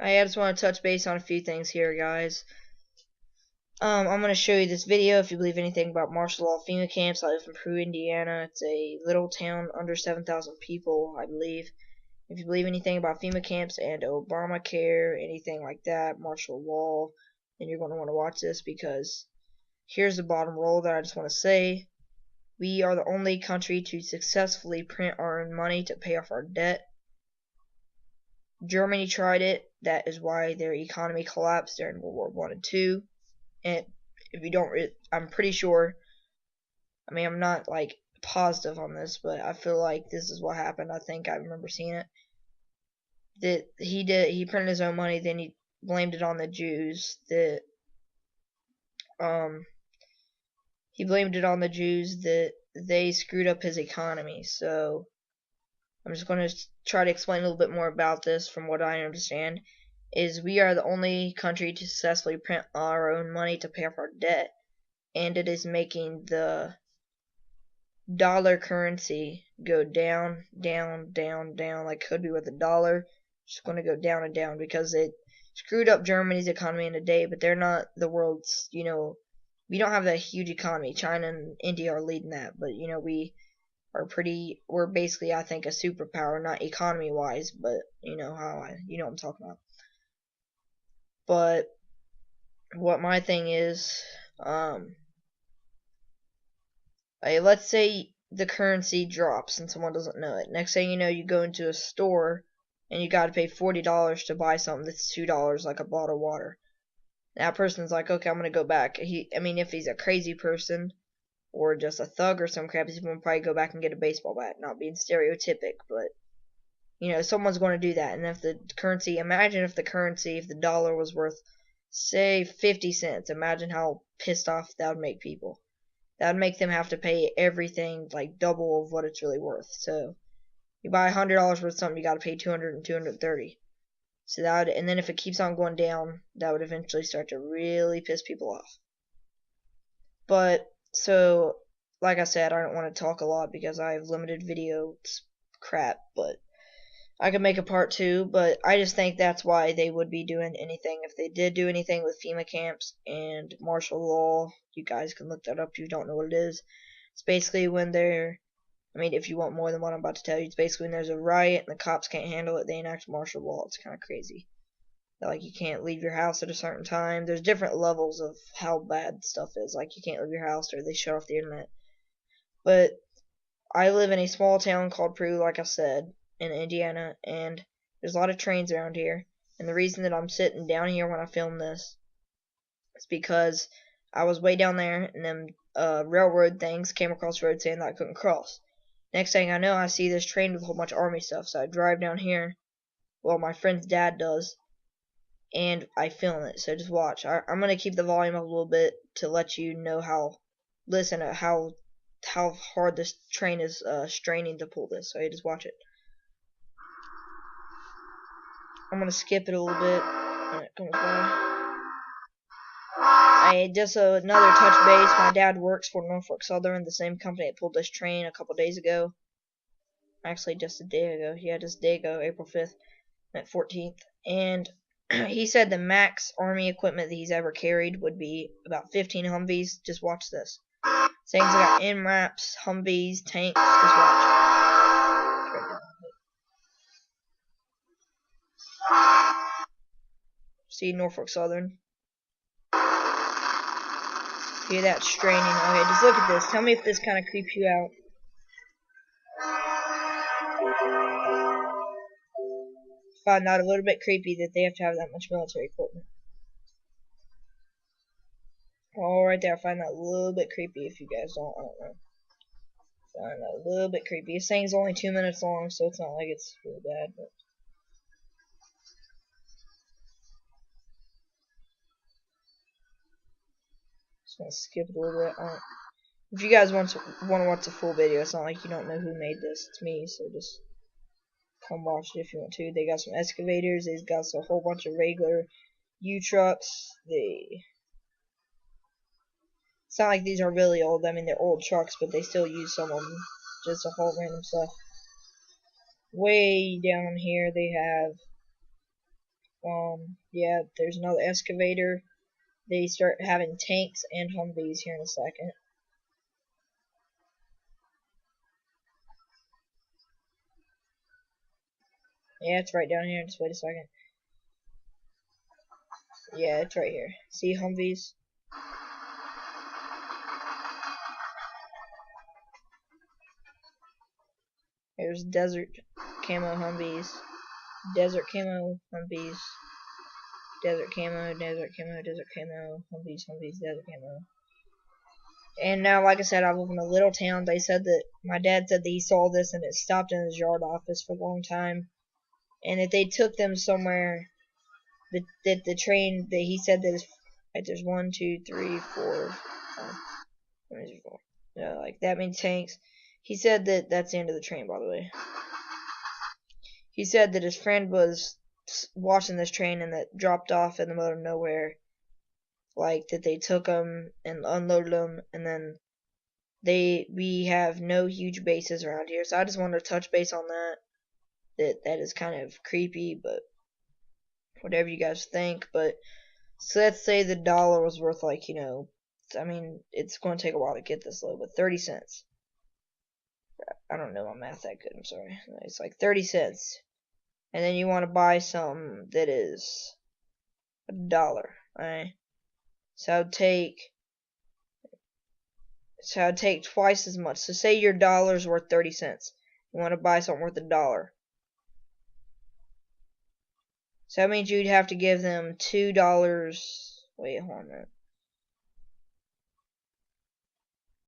I just want to touch base on a few things here, guys. I'm going to show you this video if you believe anything about martial law FEMA camps. I live in Peru, Indiana. It's a little town under 7,000 people, I believe. If you believe anything about FEMA camps and Obamacare, anything like that, martial law, then you're going to want to watch this, because here's the bottom roll that I just want to say. We are the only country to successfully print our own money to pay off our debt. Germany tried it. That is why their economy collapsed during World War I and II. And if you don't, I'm pretty sure. I mean, I'm not like positive on this, but I feel like this is what happened. I think I remember seeing it. That he printed his own money, then he blamed it on the Jews. He blamed it on the Jews that they screwed up his economy. So I'm just going to try to explain a little bit more about this. From what I understand, is we are the only country to successfully print our own money to pay off our debt, and it is making the dollar currency go down, down, down, down, like could be with the dollar. It's going to go down and down because it screwed up Germany's economy in a day, but they're not the world's, we don't have that huge economy. China and India are leading that, but we're basically, I think, a superpower, not economy wise, but you know what I'm talking about. But what my thing is, let's say the currency drops and someone doesn't know it. Next thing you know, you go into a store and you got to pay $40 to buy something that's $2, like a bottle of water. That person's like, okay, I'm gonna go back. If he's a crazy person or just a thug or some crap, he's gonna probably go back and get a baseball bat. Not being stereotypic, but someone's going to do that. And if the currency, if the dollar was worth, say, 50 cents, imagine how pissed off that would make people. That would make them have to pay everything like double of what it's really worth. So you buy $100 worth of something, you got to pay 200 and 230. So and then if it keeps on going down, that would eventually start to really piss people off. But so, like I said, I don't want to talk a lot because I have limited video crap, but I could make a part 2, but I just think that's why they would be doing anything. If they did do anything with FEMA camps and martial law, you guys can look that up if you don't know what it is. It's basically when if you want more than what I'm about to tell you, it's basically when there's a riot and the cops can't handle it, they enact martial law. It's kind of crazy. Like, you can't leave your house at a certain time. There's different levels of how bad stuff is. Like, you can't leave your house or they shut off the internet. But I live in a small town called Peru, like I said, in Indiana, and there's a lot of trains around here. And the reason that I'm sitting down here when I film this is because I was way down there, and then railroad things came across the road saying that I couldn't cross. Next thing I know, I see this train with a whole bunch of army stuff, so I drive down here. Well, my friend's dad does, and I film it. So just watch. I'm gonna keep the volume up a little bit to let you know how hard this train is straining to pull this. So you just watch it. I'm gonna skip it a little bit when it comes by. Just another touch base. My dad works for Norfolk Southern, the same company that pulled this train a couple days ago. Actually, just a day ago. Yeah, just a day ago, April 5th, at 14th. And he said the max army equipment that he's ever carried would be about 15 Humvees. Just watch this. Things got MRAPs, Humvees, tanks. Just watch. See Norfolk Southern. Hear that straining. Okay, just look at this. Tell me if this kind of creeps you out. Find that a little bit creepy that they have to have that much military equipment. Oh, right there, I find that a little bit creepy. If you guys don't, I don't know. Find that a little bit creepy. This thing's only 2 minutes long, so it's not like it's really bad, but just gonna skip it a little bit. If you guys want to watch the full video, it's not like you don't know who made this. It's me, so just come watch it if you want to. They got some excavators. They've got a whole bunch of regular U-trucks. It's not like these are really old. I mean, they're old trucks, but they still use some of them just to haul random stuff. Way down here, they have Yeah, there's another excavator. They start having tanks and Humvees here in a second. Yeah, it's right down here. Just wait a second. Yeah, it's right here. See Humvees? There's desert camo Humvees, desert camo Humvees, desert camo, desert camo, desert camo, Humvees, Humvees, desert camo. And now, like I said, I live in a little town. They said that my dad said that he saw this and it stopped in his yard office for a long time. And that they took them somewhere, that the train that he said that is, like, there's 1, 2, 3, 4, like that many tanks. He said that that's the end of the train, by the way. He said that his friend was watching this train and that dropped off in the middle of nowhere. Like that they took him and unloaded him, and then we have no huge bases around here. So I just wanted to touch base on that. That is kind of creepy, but whatever you guys think. But so let's say the dollar was worth, like, I mean, it's going to take a while to get this low, but 30 cents. I don't know my math that good. I'm sorry. It's like 30 cents. And then you want to buy something that is $1, right? So I'd take twice as much. So say your dollar's worth 30 cents. You want to buy something worth $1. So that means you'd have to give them $2. Wait, hold on a minute.